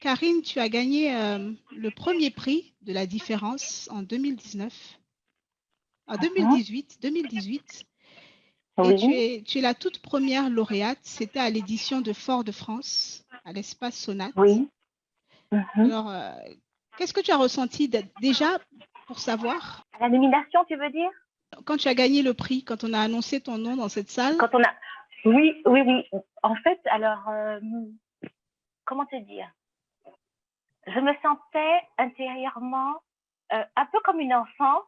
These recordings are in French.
Karine, tu as gagné le premier prix de la différence en 2019, en Mhm. 2018, et Oui, tu es la toute première lauréate. C'était à l'édition de Fort-de-France, à l'espace Sonate. oui. Mhm. Alors, qu'est-ce que tu as ressenti déjà pour savoir À la nomination, tu veux dire? quand tu as gagné le prix, quand on a annoncé ton nom dans cette salle? Quand on a. Oui, oui, oui. En fait, alors, comment te dire? Je me sentais intérieurement un peu comme une enfant,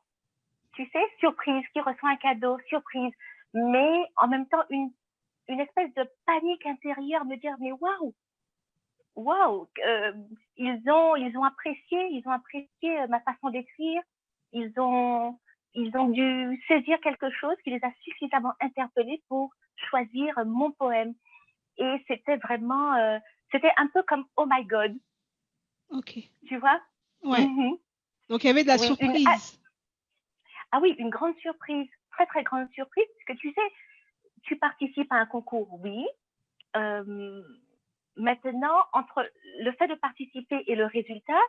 tu sais, surprise, qui reçoit un cadeau, surprise, mais en même temps une espèce de panique intérieure, me dire, mais waouh, waouh, ils ont apprécié ma façon d'écrire, ils ont, ils ont dû saisir quelque chose qui les a suffisamment interpellés pour choisir mon poème. Et c'était vraiment, c'était un peu comme oh my God, Ok. tu vois? Ouais. Mm-hmm. Donc, il y avait de la Oui, surprise. oui, une grande surprise, très très grande surprise, parce que tu sais, tu participes à un concours, oui. Euh, Maintenant, entre le fait de participer et le résultat,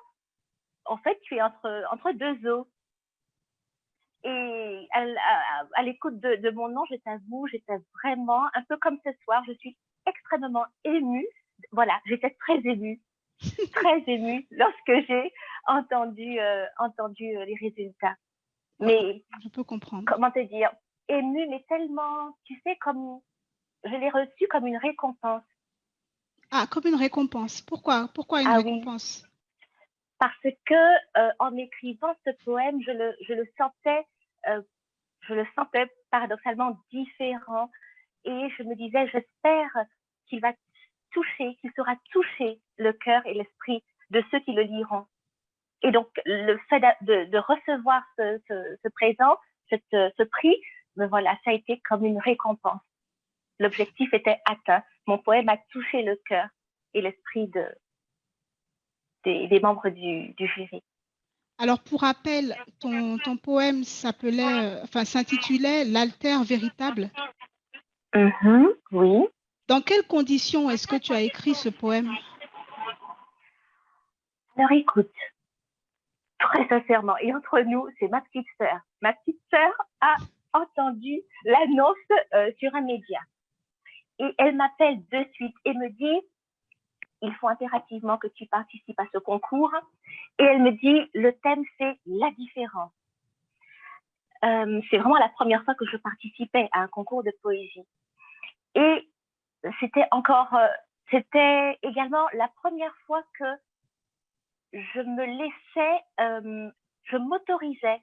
en fait, tu es entre deux eaux. Et à l'écoute de mon nom, je t'avoue, j'étais vraiment, un peu comme ce soir, je suis extrêmement émue. Voilà, j'étais très émue lorsque j'ai entendu les résultats. Ouais, Mais je peux comprendre. comment te dire, émue, mais tellement, tu sais, comme je l'ai reçu comme une récompense. Ah, comme une récompense. Pourquoi une Ah oui, récompense? parce que en écrivant ce poème, euh, je le sentais paradoxalement différent. Et je me disais, j'espère qu'il va qu'il saura toucher le cœur et l'esprit de ceux qui le liront. Et donc, le fait de recevoir ce présent, ce prix, ben voilà, ça a été comme une récompense. L'objectif était atteint. Mon poème a touché le cœur et l'esprit des membres du jury. Alors, pour rappel, ton poème s'intitulait L'altère véritable. Mhm, oui. Dans quelles conditions est-ce que tu as écrit ce poème? Alors écoute, très sincèrement, et entre nous, c'est ma petite sœur. Ma petite sœur a entendu l'annonce sur un média. Et elle m'appelle de suite et me dit, il faut impérativement que tu participes à ce concours. Et elle me dit, le thème, c'est la différence. C'est vraiment la première fois que je participais à un concours de poésie. Et c'était encore, c'était également la première fois que je me laissais, je m'autorisais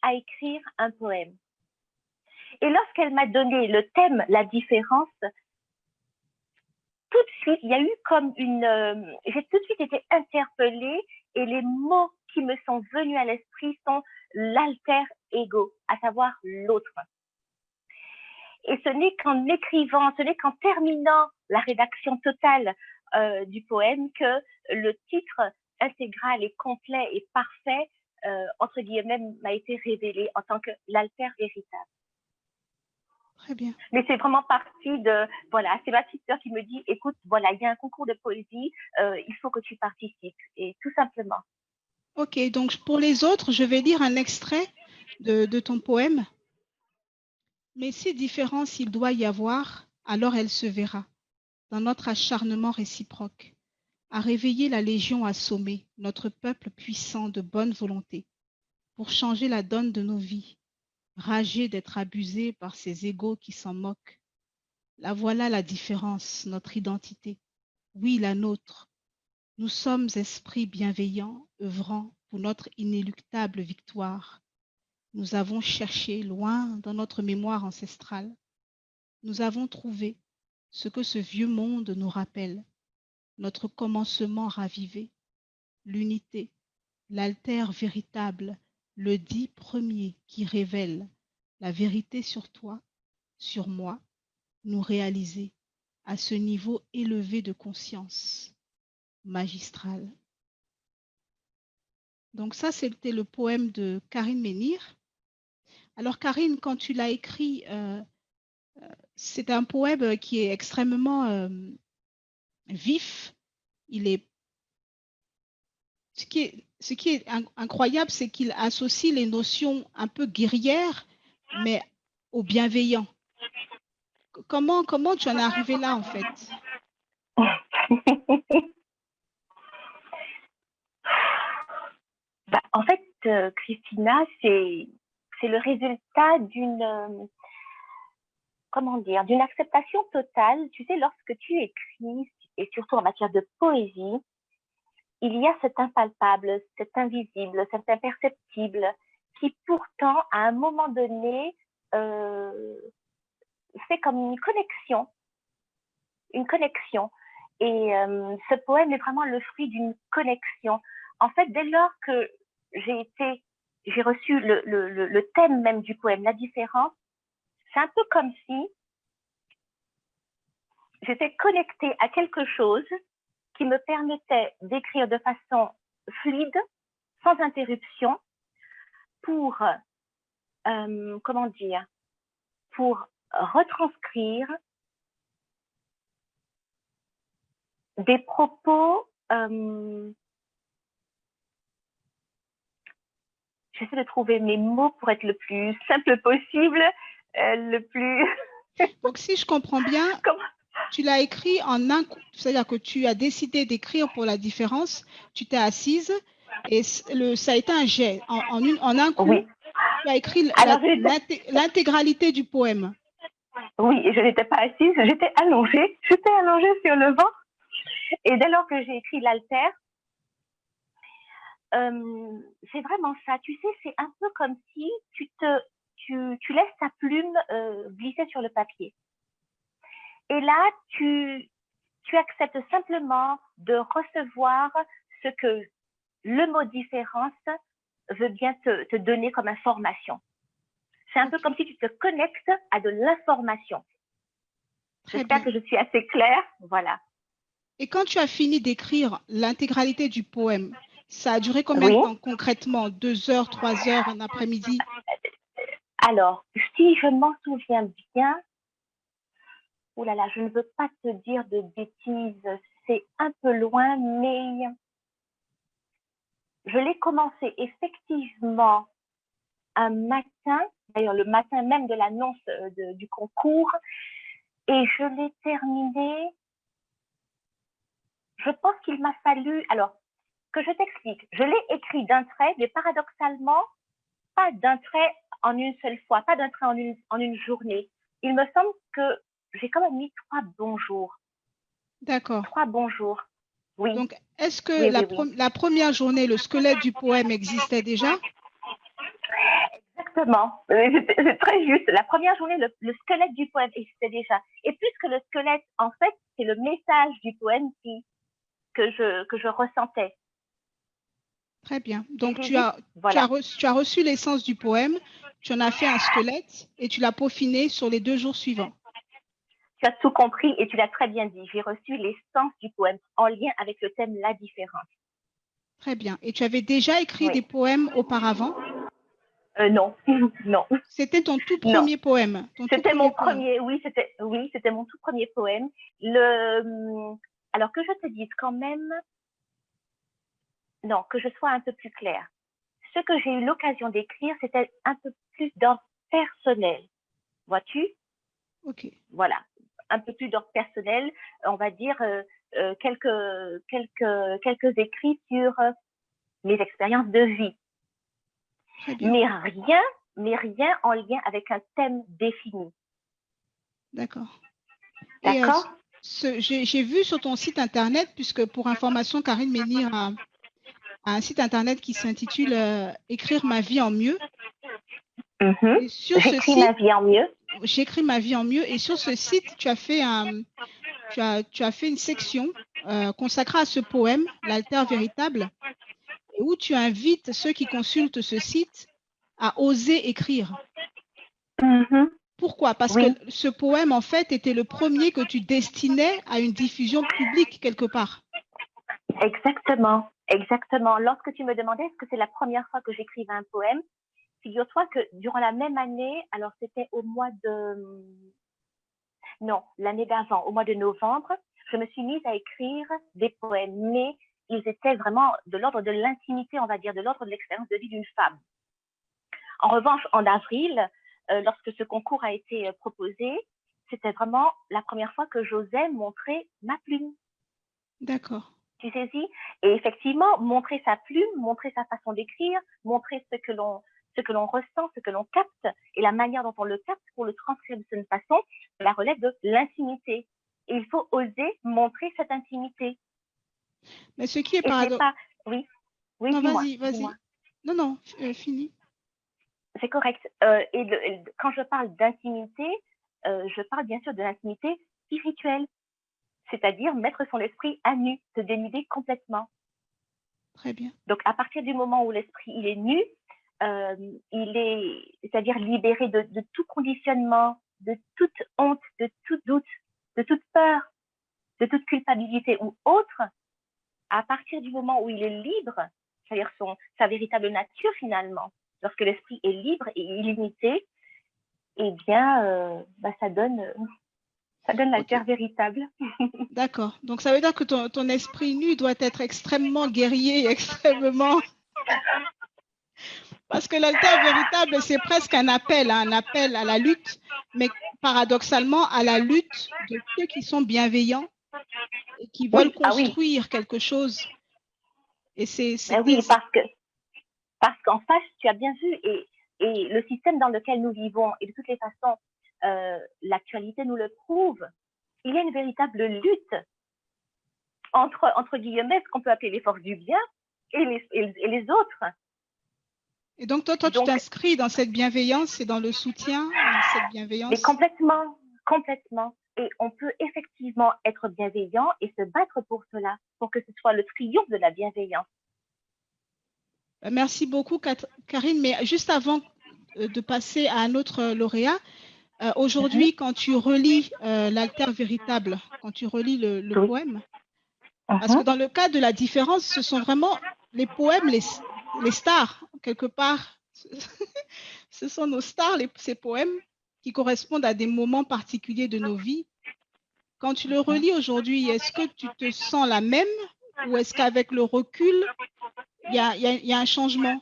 à écrire un poème. Et lorsqu'elle m'a donné le thème, la différence, tout de suite, il y a eu comme j'ai tout de suite été interpellée et les mots qui me sont venus à l'esprit sont l'alter ego, à savoir l'autre. Et ce n'est qu'en écrivant, ce n'est qu'en terminant la rédaction totale du poème que le titre intégral et complet et parfait, entre guillemets, m'a été révélé en tant que l'alter véritable. Très bien. Mais c'est vraiment parti de, voilà, c'est ma petite sœur qui me dit, écoute, voilà, il y a un concours de poésie, il faut que tu participes. Et tout simplement. Ok, donc pour les autres, je vais lire un extrait de ton poème. Mais si différence il doit y avoir, alors elle se verra dans notre acharnement réciproque, à réveiller la légion assommée, notre peuple puissant de bonne volonté, pour changer la donne de nos vies, ragé d'être abusé par ces égaux qui s'en moquent. La voilà la différence, notre identité. Oui, la nôtre. Nous sommes esprits bienveillants, œuvrant pour notre inéluctable victoire. Nous avons cherché loin dans notre mémoire ancestrale. Nous avons trouvé ce que ce vieux monde nous rappelle, notre commencement ravivé, l'unité, l'altère véritable, le dit premier qui révèle la vérité sur toi, sur moi, nous réaliser à ce niveau élevé de conscience magistrale. Donc ça, c'était le poème de Karine Menhir. Alors Karine, quand tu l'as écrit, c'est un poème qui est extrêmement vif. Il est ce qui est incroyable, c'est qu'il associe les notions un peu guerrières, mais au bienveillant. Comment tu en es arrivé là, en fait? En fait, Christina, c'est le résultat comment dire, d'une acceptation totale. Tu sais, lorsque tu écris, et surtout en matière de poésie, il y a cet impalpable, cet invisible, cet imperceptible, qui pourtant, à un moment donné, fait comme une connexion. Une connexion. Et ce poème est vraiment le fruit d'une connexion. En fait, dès lors que j'ai reçu le thème même du poème, la différence, c'est un peu comme si j'étais connectée à quelque chose qui me permettait d'écrire de façon fluide, sans interruption, pour, comment dire, pour retranscrire des propos, j'essaie de trouver mes mots pour être le plus simple possible, le plus... Donc, si je comprends bien, tu l'as écrit en un coup, c'est-à-dire que tu as décidé d'écrire pour la différence, tu t'es assise et ça a été un jet. En un coup, oui. Tu as écrit l'intégralité du poème. Oui, et je n'étais pas assise, j'étais allongée sur le banc. Et dès lors que j'ai écrit l'alter, c'est vraiment ça. Tu sais, c'est un peu comme si tu laisses ta plume glisser sur le papier. Et là, tu acceptes simplement de recevoir ce que le mot différence veut bien te donner comme information. C'est un peu comme si tu te connectes à de l'information. J'espère que je suis assez claire. Voilà. Et quand tu as fini d'écrire l'intégralité du poème, ça a duré combien de temps concrètement? 2 heures, 3 heures, un après-midi? Alors, si je m'en souviens bien, oh là là, je ne veux pas te dire de bêtises, c'est un peu loin, mais je l'ai commencé effectivement un matin, d'ailleurs le matin même de l'annonce du concours, et je l'ai terminé, je pense qu'il m'a fallu, alors, que je t'explique, je l'ai écrit d'un trait, mais paradoxalement, pas d'un trait en une seule fois, pas d'un trait en une journée. Il me semble que j'ai quand même mis 3 bons jours. D'accord. 3 bons jours. Oui. Donc, est-ce que la première journée, le squelette du poème existait déjà? Exactement. C'est très juste. La première journée, le squelette du poème existait déjà. Et puisque le squelette, en fait, c'est le message du poème que je ressentais. Très bien. Donc, tu as reçu l'essence du poème, tu en as fait un squelette et tu l'as peaufiné sur les 2 jours suivants. Tu as tout compris et tu l'as très bien dit. J'ai reçu l'essence du poème en lien avec le thème La différence. Très bien. Et tu avais déjà écrit des poèmes auparavant? Non, non. C'était ton tout premier poème. C'était mon premier, c'était mon tout premier poème. Alors que je te dise quand même, non, que je sois un peu plus claire. Ce que j'ai eu l'occasion d'écrire, c'était un peu plus d'ordre personnel. Vois-tu? Ok. Voilà, un peu plus d'ordre personnel, on va dire quelques écrits sur mes expériences de vie. Très bien. Mais rien en lien avec un thème défini. D'accord. D'accord. J'ai vu sur ton site internet, puisque pour information, Karine Menhir a un site internet qui s'intitule Écrire ma vie en mieux. J'écris ma vie en mieux. J'écris ma vie en mieux. Et sur ce site, tu as fait une section consacrée à ce poème, L'alter véritable, et où tu invites ceux qui consultent ce site à oser écrire. Pourquoi? Parce que ce poème, en fait, était le premier que tu destinais à une diffusion publique quelque part. Exactement, exactement. Lorsque tu me demandais est-ce que c'est la première fois que j'écrivais un poème, figure-toi que durant la même année, alors c'était au mois de... Non, l'année d'avant, au mois de novembre, je me suis mise à écrire des poèmes. Mais ils étaient vraiment de l'ordre de l'intimité, on va dire, de l'ordre de l'expérience de vie d'une femme. En revanche, en avril, lorsque ce concours a été proposé, c'était vraiment la première fois que j'osais montrer ma plume. D'accord. Tu saisis? Et effectivement, montrer sa plume, montrer sa façon d'écrire, montrer ce que l'on ressent, ce que l'on capte et la manière dont on le capte pour le transcrire de cette façon, cela relève de l'intimité. Et il faut oser montrer cette intimité. Mais ce qui est Et c'est pas... paradoxal. Oui, oui, Non, dis-moi. vas-y, vas-y. Dis-moi. Non, fini. C'est correct. Quand je parle d'intimité, je parle bien sûr de l'intimité spirituelle, c'est-à-dire mettre son esprit à nu, se dénuder complètement. Très bien. Donc, à partir du moment où l'esprit il est nu, il est, c'est-à-dire libéré de tout conditionnement, de toute honte, de tout doute, de toute peur, de toute culpabilité ou autre. À partir du moment où il est libre, c'est-à-dire sa véritable nature finalement, lorsque l'esprit est libre et illimité, eh bien, ça donne l'altère véritable. D'accord. Donc, ça veut dire que ton esprit nu doit être extrêmement guerrier, extrêmement... Parce que l'altère véritable, c'est presque un appel à la lutte, mais paradoxalement à la lutte de ceux qui sont bienveillants et qui veulent construire quelque chose. Et oui, parce qu'en face, tu as bien vu, et le système dans lequel nous vivons, et de toutes les façons, l'actualité nous le prouve, il y a une véritable lutte entre guillemets, ce qu'on peut appeler les forces du bien et les autres. Et donc, toi, tu t'inscris dans cette bienveillance et dans le soutien à cette bienveillance? Mais complètement. Et on peut effectivement être bienveillant et se battre pour cela, pour que ce soit le triomphe de la bienveillance. Merci beaucoup, Karine. Mais juste avant de passer à un autre lauréat, aujourd'hui, quand tu relis l'altère véritable, quand tu relis le poème, parce que dans le cas de la différence, ce sont vraiment les poèmes, les stars, quelque part. Ce sont nos stars, ces poèmes qui correspondent à des moments particuliers de nos vies. Quand tu le relis aujourd'hui, est-ce que tu te sens la même ou est-ce qu'avec le recul, il y a un changement?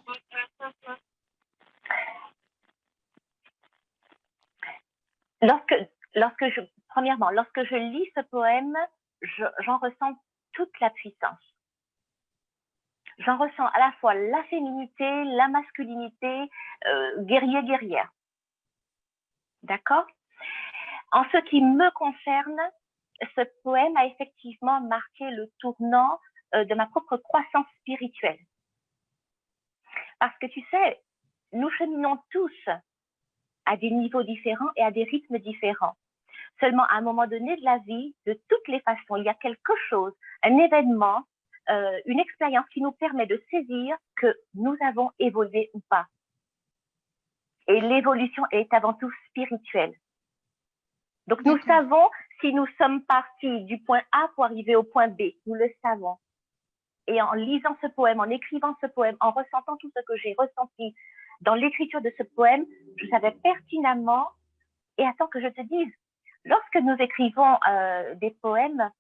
Premièrement, lorsque je lis ce poème, j'en ressens toute la puissance. J'en ressens à la fois la féminité, la masculinité, guerrière. D'accord? En ce qui me concerne, ce poème a effectivement marqué le tournant de ma propre croissance spirituelle. Parce que tu sais, nous cheminons tous à des niveaux différents et à des rythmes différents. Seulement, à un moment donné de la vie, de toutes les façons, il y a quelque chose, un événement, une expérience qui nous permet de saisir que nous avons évolué ou pas. Et l'évolution est avant tout spirituelle. Donc, nous savons si nous sommes partis du point A pour arriver au point B. Nous le savons. Et en lisant ce poème, en écrivant ce poème, en ressentant tout ce que j'ai ressenti dans l'écriture de ce poème, je savais pertinemment, et attends que je te dise, lorsque nous écrivons des poèmes,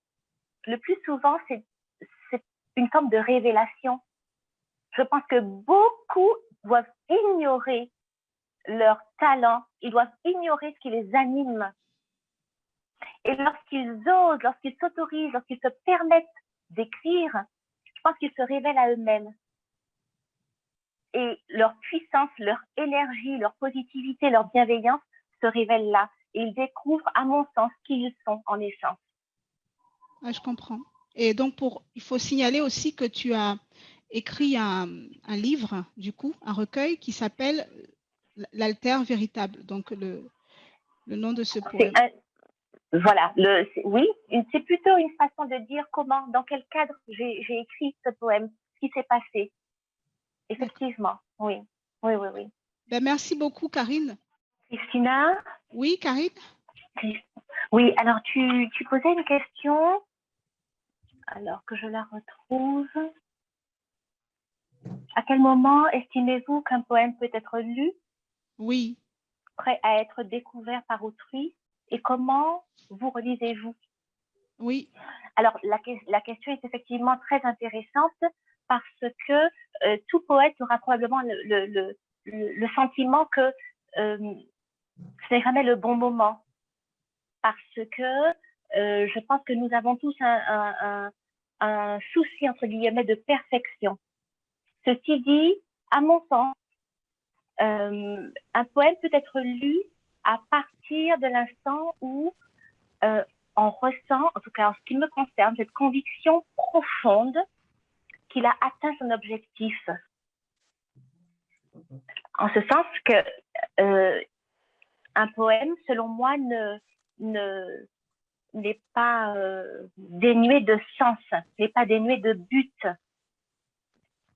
le plus souvent, c'est une forme de révélation. Je pense que beaucoup doivent ignorer leur talent, ils doivent ignorer ce qui les anime. Et lorsqu'ils osent, lorsqu'ils s'autorisent, lorsqu'ils se permettent d'écrire, je pense qu'ils se révèlent à eux-mêmes. Et leur puissance, leur énergie, leur positivité, leur bienveillance se révèlent là. Et ils découvrent, à mon sens, qui ils sont en essence. Ah, je comprends. Et donc, il faut signaler aussi que tu as écrit un livre, du coup, un recueil qui s'appelle L'altère véritable, donc le nom de ce poème. Voilà, oui, c'est plutôt une façon de dire comment, dans quel cadre j'ai écrit ce poème, ce qui s'est passé. Effectivement, oui. Ben, merci beaucoup, Karine. Christina? Oui, Karine? Oui, alors tu posais une question, alors que je la retrouve. À quel moment estimez-vous qu'un poème peut être lu? Oui. Prêt à être découvert par autrui? Et comment vous relisez-vous? Oui. Alors, la question est effectivement très intéressante parce que tout poète aura probablement le sentiment que ce n'est jamais le bon moment. Parce que je pense que nous avons tous un souci, entre guillemets, de perfection. Ceci dit, à mon sens, un poème peut être lu à partir de l'instant où on ressent, en tout cas en ce qui me concerne, cette conviction profonde qu'il a atteint son objectif. En ce sens que un poème, selon moi, n'est pas dénué de sens, n'est pas dénué de but.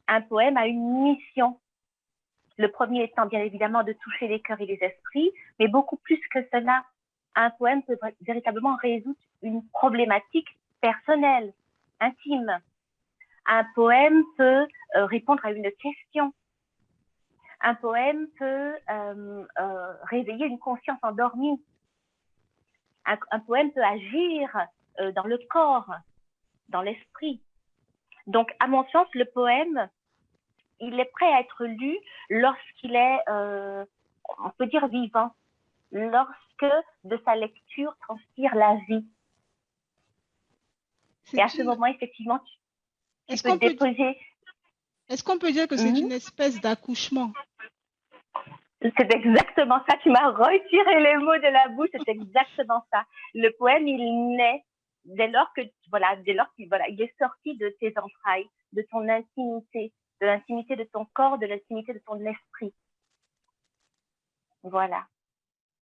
Un poème a une mission. Le premier étant bien évidemment de toucher les cœurs et les esprits, mais beaucoup plus que cela. Un poème peut véritablement résoudre une problématique personnelle, intime. Un poème peut répondre à une question. Un poème peut réveiller une conscience endormie. Un poème peut agir dans le corps, dans l'esprit. Donc, à mon sens, le poème, il est prêt à être lu lorsqu'il est, on peut dire, vivant, lorsque de sa lecture transpire la vie. Et à ce moment, effectivement, tu peux déposer... Est-ce qu'on peut dire que c'est une espèce d'accouchement? C'est exactement ça. Tu m'as retiré les mots de la bouche. C'est exactement ça. Le poème, il naît dès lors qu'il est sorti de tes entrailles, de ton intimité, de l'intimité de ton corps, de l'intimité de ton esprit. Voilà.